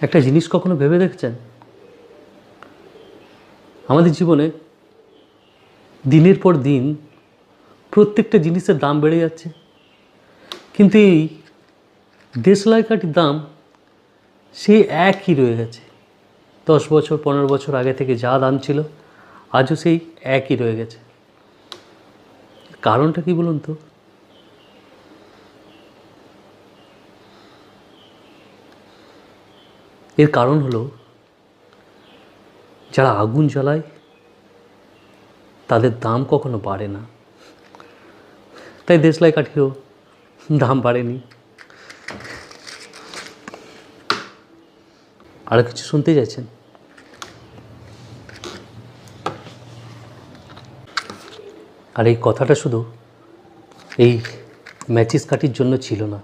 একটা জিনিস কখনো ভেবে দেখছেন, আমাদের জীবনে দিনের পর দিন প্রত্যেকটা জিনিসের দাম বেড়ে যাচ্ছে, কিন্তু এই দেশলাই কাঠির দাম সেই একই রয়ে গেছে। 10 বছর 15 বছর আগে থেকে যা দাম ছিল আজও সেই একই রয়ে গেছে। কারণটা কি বলুন তো? এর কারণ হলো যারা আগুন জ্বালায় তাদের দাম কখনো বাড়ে না, তাই দেশলাই কাঠিরও দাম বাড়েনি। আরও কিছু শুনতে চাইছেন? আর এই কথাটা শুধু এই ম্যাচিস কাঠির জন্য ছিল না।